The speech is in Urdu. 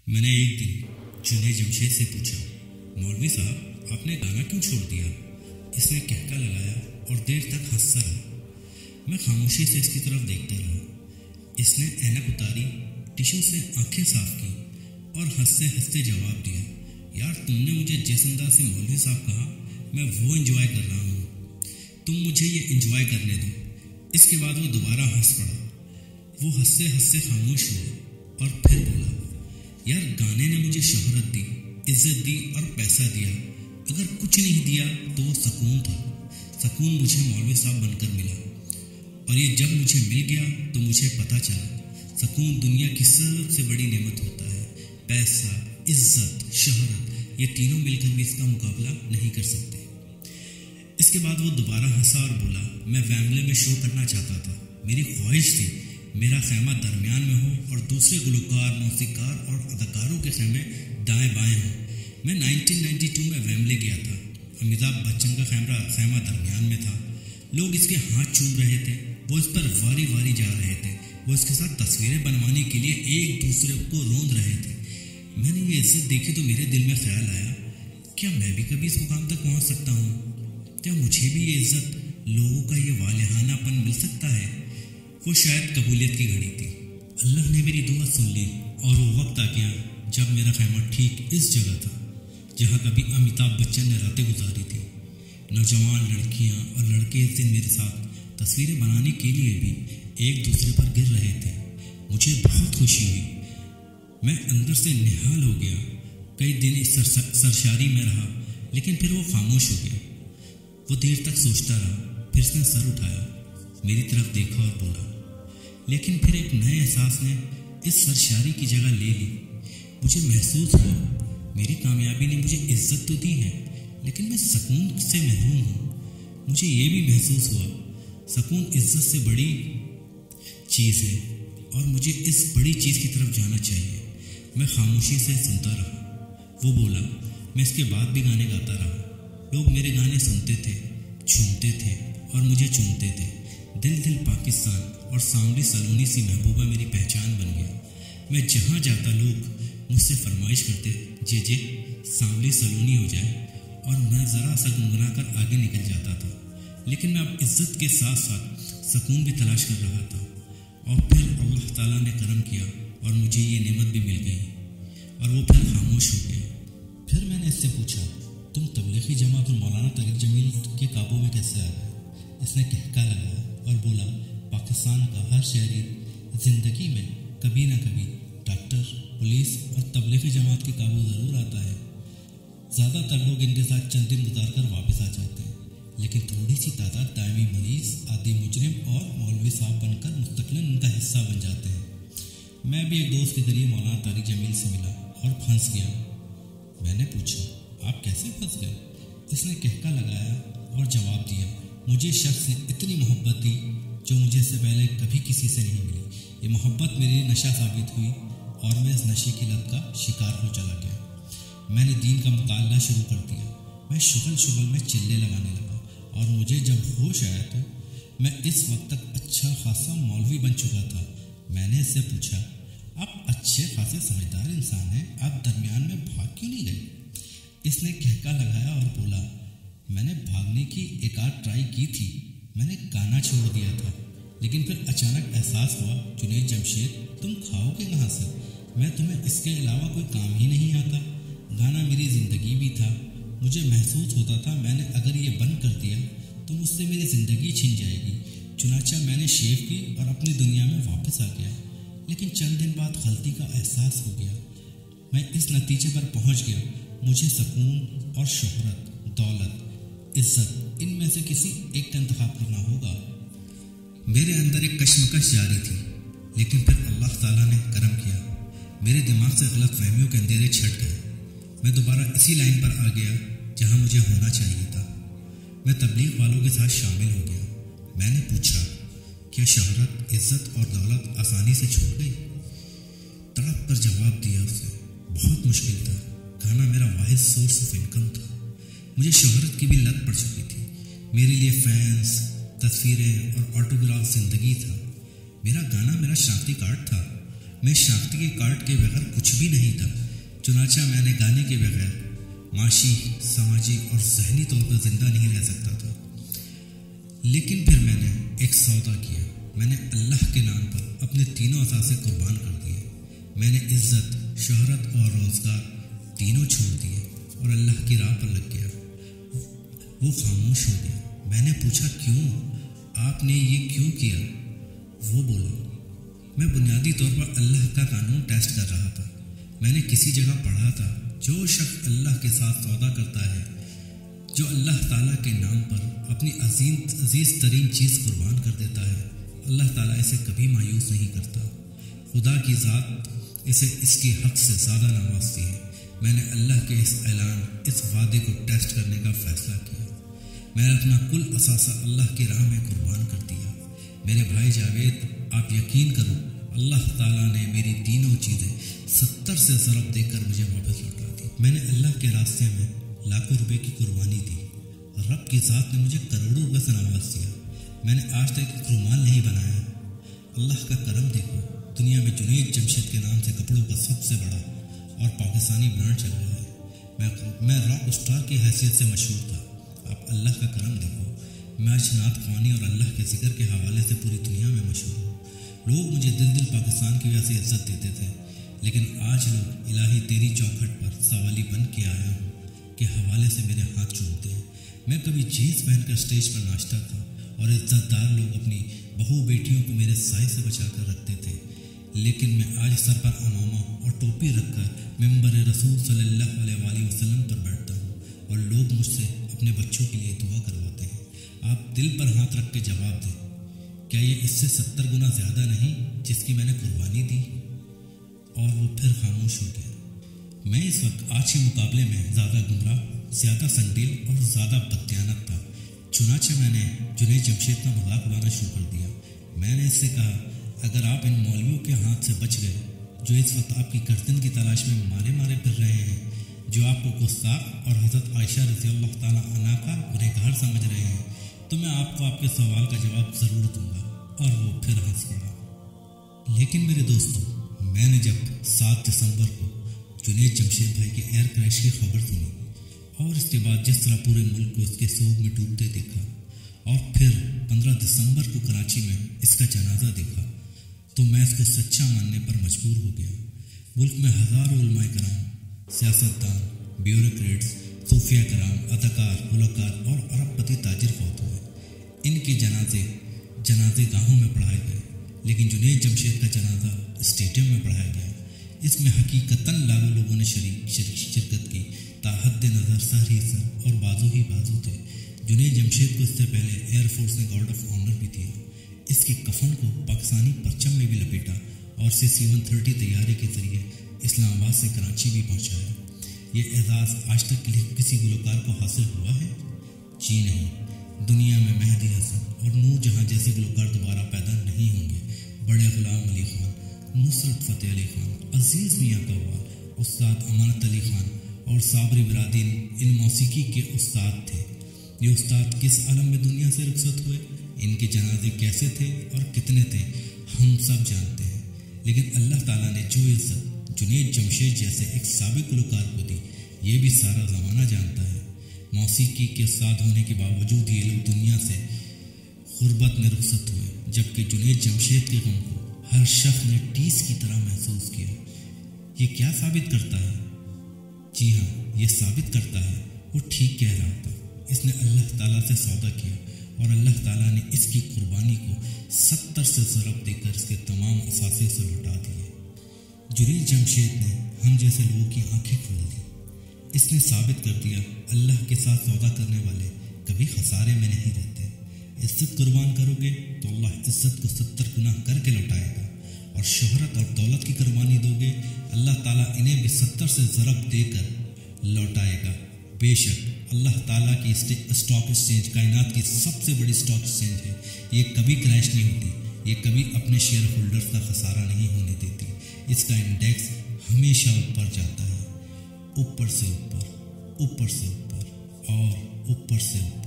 میں نے ایک دن جنید جمشید سے پوچھا، مولوی صاحب آپ نے گانا کیوں چھوڑ دیا؟ اس نے کہکا لگایا اور دیر تک ہنستا رہا۔ میں خاموشی سے اس کی طرف دیکھتا رہا۔ اس نے اینک اتاری، ٹشو سے آنکھیں صاف کی اور ہنستے ہنستے جواب دیا، یار تم نے مجھے جس انداز سے مولوی صاحب کہا میں وہ انجوائے کر رہا ہوں، تم مجھے یہ انجوائے کرنے دو۔ اس کے بعد وہ دوبارہ ہنس پڑا۔ وہ ہنستے ہنستے خاموش ہوا اور پھر بولا، یار گانے نے مجھے شہرت دی، عزت دی اور پیسہ دیا، اگر کچھ نہیں دیا تو وہ سکون تھا۔ سکون مجھے مولوی صاحب بن کر ملا، اور یہ جب مجھے مل گیا تو مجھے پتہ چلا سکون دنیا کی سب سے بڑی نعمت ہوتا ہے۔ پیسہ، عزت، شہرت، یہ تینوں مل کر بھی اس کا مقابلہ نہیں کر سکتے۔ اس کے بعد وہ دوبارہ ہنسا اور بولا، میں ویمبلے میں شو کرنا چاہتا تھا، میری خواہش تھی میرا خیمہ درمیان میں ہو اور دوسرے گلوکار، موسیقار اور اداکاروں کے خیمے دائیں بائیں ہوں۔ میں 1992 میں ویمبلے گیا تھا، امیتابھ بچن کا خیمہ درمیان میں تھا، لوگ اس کے ہاتھ چوم رہے تھے، وہ اس پر واری واری جا رہے تھے، وہ اس کے ساتھ تصویریں بنوانے کے لیے ایک دوسرے کو روند رہے تھے۔ میں نے یہ عزت دیکھی تو میرے دل میں خیال آیا، کیا میں بھی کبھی اس مقام تک پہنچ سکتا ہوں؟ کیا مجھے بھی یہ عزت، لوگوں کا یہ والہانہ پن مل سکتا ہے؟ وہ شاید قبولیت کی گھڑی تھی۔ اللہ نے میری دعا سن لی اور وہ وقت آ گیا جب میرا خیمہ ٹھیک اس جگہ تھا جہاں کبھی امیتابھ بچن نے راتیں گزاری تھی۔ نوجوان لڑکیاں اور لڑکے اس دن میرے ساتھ تصویریں بنانے کے لیے بھی ایک دوسرے پر گر رہے تھے۔ مجھے بہت خوشی ہوئی، میں اندر سے نہال ہو گیا۔ کئی دن اس سرشاری میں رہا، لیکن پھر وہ خاموش ہو گیا۔ وہ دیر تک سوچتا رہا، پھر اس نے سر اٹھایا، میری طرف دیکھا اور بولا، لیکن پھر ایک نئے احساس نے اس سرشاری کی جگہ لے لی۔ مجھے محسوس ہوا میری کامیابی نے مجھے عزت تو دی ہے، لیکن میں سکون سے محروم ہوں۔ مجھے یہ بھی محسوس ہوا سکون عزت سے بڑی چیز ہے اور مجھے اس بڑی چیز کی طرف جانا چاہیے۔ میں خاموشی سے سنتا رہا۔ وہ بولا، میں اس کے بعد بھی گانے گاتا رہا، لوگ میرے گانے سنتے تھے، جھومتے تھے اور مجھے چومتے تھے۔ دل دل پاکستان اور سانولی سلونی سی محبوبہ میری پہچان بن گیا۔ میں جہاں جاتا لوگ مجھ سے فرمائش کرتے، جے سانولی سلونی ہو جائے، اور میں ذرا سا گنگنا کر آگے نکل جاتا تھا۔ لیکن میں اب عزت کے ساتھ ساتھ سکون بھی تلاش کر رہا تھا، اور پھر اللہ تعالیٰ نے کرم کیا اور مجھے یہ نعمت بھی مل گئی، اور وہ پھر خاموش ہو گیا۔ پھر میں نے اس سے پوچھا، تم تبلیغی جماعت اور مولانا طارق جمیل کے قابو میں کیسے آ گئے؟ اس نے کہکا لگایا اور بولا، پاکستان کا ہر شہری زندگی میں کبھی نہ کبھی ڈاکٹر، پولیس اور تبلیغی جماعت کے قابو ضرور آتا ہے۔ زیادہ تر لوگ ان کے ساتھ چند دن گزار کر واپس آ جاتے ہیں، لیکن تھوڑی سی تعداد دائمی مریض، عادی مجرم اور مولوی صاحب بن کر مستقلاً ان کا حصہ بن جاتے ہیں۔ میں بھی ایک دوست کے ذریعے مولانا طارق جمیل سے ملا اور پھنس گیا۔ میں نے پوچھا، آپ کیسے پھنس گئے؟ اس نے کہکا لگایا اور جواب دیا، مجھے اس شخص نے اتنی محبت دی جو مجھے اس سے پہلے کبھی کسی سے نہیں ملی۔ یہ محبت میرے لیے نشہ ثابت ہوئی اور میں اس نشے کی لت کا شکار ہو چلا گیا۔ میں نے دین کا مطالعہ شروع کر دیا۔ میں شغل میں چلے لگانے لگا، اور مجھے جب ہوش آیا تو میں اس وقت تک اچھا خاصا مولوی بن چکا تھا۔ میں نے اس سے پوچھا، آپ اچھے خاصے سمجھدار انسان ہیں، آپ درمیان میں بھاگ کیوں نہیں گئے؟ اس نے کہکا لگایا اور بولا، میں نے بھاگنے کی ایک آدھ ٹرائی کی تھی، میں نے گانا چھوڑ دیا تھا، لیکن پھر اچانک احساس ہوا، جنید جمشید تم کھاؤ گے کہاں سے؟ میں تمہیں اس کے علاوہ کوئی کام ہی نہیں آتا۔ گانا میری زندگی بھی تھا، مجھے محسوس ہوتا تھا میں نے اگر یہ بند کر دیا تو مجھ سے میری زندگی چھن جائے گی۔ چنانچہ میں نے شیو کی اور اپنی دنیا میں واپس آ گیا، لیکن چند دن بعد غلطی کا احساس ہو گیا۔ میں اس نتیجے پر پہنچ گیا، مجھے سکون اور شہرت، دولت، عزت، ان میں سے کسی ایک کا انتخاب کرنا ہوگا۔ میرے اندر ایک کشمکش جاری تھی، لیکن پھر اللہ تعالیٰ نے کرم کیا، میرے دماغ سے غلط فہمیوں کے اندھیرے چھٹ گئے۔ میں دوبارہ اسی لائن پر آ گیا جہاں مجھے ہونا چاہیے تھا۔ میں تبلیغ والوں کے ساتھ شامل ہو گیا۔ میں نے پوچھا، کیا شہرت، عزت اور دولت آسانی سے چھوٹ گئی؟ تڑپ کر جواب دیا اسے، بہت مشکل تھا، گانا میرا واحد سورس آف انکم تھا۔ مجھے شہرت کی بھی لت پڑ چکی تھی، میرے لیے فینس، تصویریں اور آٹوگراف زندگی تھا۔ میرا گانا میرا شناختی کارڈ تھا، میں شناختی کارڈ کے بغیر کچھ بھی نہیں تھا، چنانچہ میں نے گانے کے بغیر معاشی، سماجی اور ذہنی طور پر زندہ نہیں رہ سکتا تھا۔ لیکن پھر میں نے ایک سودا کیا، میں نے اللہ کے نام پر اپنے تینوں اثاثے قربان کر دیے۔ میں نے عزت، شہرت اور روزگار تینوں چھوڑ دیے اور اللہ کی راہ پر لگ گیا۔ وہ خاموش ہو گیا۔ میں نے پوچھا، کیوں؟ آپ نے یہ کیوں کیا؟ وہ بولا، میں بنیادی طور پر اللہ کا قانون ٹیسٹ کر رہا تھا۔ میں نے کسی جگہ پڑھا تھا، جو شخص اللہ کے ساتھ سودا کرتا ہے، جو اللہ تعالیٰ کے نام پر اپنی عزیز ترین چیز قربان کر دیتا ہے، اللہ تعالیٰ اسے کبھی مایوس نہیں کرتا۔ خدا کی ذات اسے اس کے حق سے زیادہ نوازتی ہے۔ میں نے اللہ کے اس اعلان، اس وعدے کو ٹیسٹ کرنے کا فیصلہ کیا۔ میں نے اپنا کل اثاثہ اللہ کی راہ میں قربان کر دیا۔ میرے بھائی جاوید، آپ یقین کرو، اللہ تعالیٰ نے میری تینوں چیزیں 70 سے ضرب دے کر مجھے واپس لوٹا دی۔ میں نے اللہ کے راستے میں لاکھوں روپے کی قربانی دی۔ رب کی ذات نے مجھے کروڑوں روپے سے نواز دیا۔ میں نے آج تک ایک رومال نہیں بنایا۔ اللہ کا کرم دیکھو، دنیا میں جنید جمشید کے نام سے کپڑوں کا سب سے بڑا اور پاکستانی برانڈ چل رہا ہے۔ میں راک اسٹار کی حیثیت سے مشہور تھا۔ آپ اللہ کا کرم دیکھو، میں آج نعت خوانی اور اللہ کے ذکر کے حوالے سے پوری دنیا میں مشہور ہوں۔ لوگ مجھے دل پاکستان کی وجہ سے عزت دیتے تھے، لیکن آج لوگ الہی تیری چوکھٹ پر سوالی بن کے آیا ہوں کے حوالے سے میرے ہاتھ چومتے ہیں۔ میں کبھی جینس پہن کر اسٹیج پر ناچتا تھا اور عزت دار لوگ اپنی بہو بیٹیوں کو میرے سائے سے بچا کر رکھتے تھے، لیکن میں آج سر پر امامہ اور ٹوپی رکھ کر ممبر رسول صلی اللہ علیہ وآلہ وسلم پر بیٹھتا ہوں اور لوگ مجھ سے اپنے بچوں کے لیے دعا کرواتے ہیں۔ آپ دل پر ہاتھ رکھ کے جواب دیں، کیا یہ اس سے 70 گنا زیادہ نہیں جس کی میں نے قربانی دی؟ اور وہ پھر خاموش ہو گیا۔ میں اس وقت آج کے مقابلے میں زیادہ گمراہ، زیادہ سنگدل اور زیادہ بددیانت تھا۔ چنانچہ میں نے جنید جمشید کا مذاق اڑانا شروع کر دیا۔ میں نے اس سے کہا، اگر آپ ان مولویوں کے ہاتھ سے بچ گئے جو اس وقت آپ کی گردن کی تلاش میں مارے پھر رہے ہیں، جو آپ کو گستاخ اور حضرت عائشہ رضی اللہ تعالیٰ عنہا کا گنہگار سمجھ رہے ہیں، تو میں آپ کو آپ کے سوال کا جواب ضرور دوں گا۔ اور وہ پھر ہنس پڑا۔ لیکن میرے دوستوں، میں نے جب 7 دسمبر کو جنید جمشید بھائی کے ایئر کریش کی خبر سنی اور اس کے بعد جس طرح پورے ملک کو اس کے سوگ میں ڈوبتے دیکھا، اور پھر 15 دسمبر کو کراچی میں اس کا جنازہ دیکھا، تو میں اس کو سچا ماننے پر مجبور ہو گیا۔ ملک میں ہزاروں علماء کرام، سیاستدان، بیوروکریٹس، صوفیہ کرام، اداکار، گلوکار اور ارب پتی تاجر فوت ہوئے۔ ان کے جنازے گاہوں میں پڑھائے گئے، لیکن جنید جمشید کا جنازہ اسٹیڈیم میں پڑھایا گیا۔ اس میں حقیقتاً لاکھوں لوگوں نے شرکت کی۔ تاحد نظر سر ہی سر اور بازو ہی بازو تھے۔ جنید جمشید کو اس سے پہلے ایئر فورس نے گارڈ آف آنر بھی دیا۔ اس کے کفن کو پاکستانی پرچم میں بھی لپیٹا اور C-130 طیارے کے ذریعے اسلام آباد سے کراچی بھی پہنچایا۔ یہ اعزاز آج تک کسی گلوکار کو حاصل ہوا ہے؟ جی نہیں۔ دنیا میں مہدی حسن اور نور جہاں جیسے گلوکار دوبارہ پیدا نہیں ہوں گے۔ بڑے غلام علی خان، نصرت فتح علی خان، عزیز میاں قوال، استاد امانت علی خان اور صابری برادری ان موسیقی کے استاد تھے۔ یہ استاد کس عالم میں دنیا سے رخصت ہوئے، ان کے جنازے کیسے تھے اور کتنے تھے، ہم سب جانتے ہیں۔ لیکن اللہ تعالیٰ نے جو عزت جنید جمشید جیسے ایک سابق گلوکار کو دی، یہ بھی سارا زمانہ جانتا ہے۔ موسیقی کے استاد ہونے کے باوجود یہ لوگ دنیا سے غربت میں رخصت ہوئے، جبکہ جنید جمشید کے غم کو ہر شخص نے ٹیس کی طرح محسوس کیا۔ یہ کیا ثابت کرتا ہے؟ جی ہاں، یہ ثابت کرتا ہے وہ ٹھیک کہہ رہا تھا۔ اس نے اللہ تعالیٰ سے سودا کیا اور اللہ تعالیٰ نے اس کی قربانی کو 70 سے ضرب دے کر اس کے تمام اثاثے سے لوٹا دیے۔ جنید جمشید نے ہم جیسے لوگوں کی آنکھیں کھول دی۔ اس نے ثابت کر دیا، اللہ کے ساتھ سودا کرنے والے کبھی خسارے میں نہیں رہتے۔ عزت قربان کرو گے تو اللہ عزت کو 70 گنا کر کے لوٹائے گا، اور شہرت اور دولت کی قربانی دو گے، اللہ تعالیٰ انہیں بھی 70 سے ضرب دے کر لوٹائے گا۔ بے شک اللہ تعالیٰ کی اسٹاک ایکسچینج کائنات کی سب سے بڑی اسٹاک ایکسچینج ہے۔ یہ کبھی کریش نہیں ہوتی، یہ کبھی اپنے شیئر ہولڈرز کا خسارہ نہیں ہونے دیتی۔ اس کا انڈیکس ہمیشہ اوپر جاتا ہے، اوپر سے اوپر، اوپر سے اوپر اور اوپر سے اوپر۔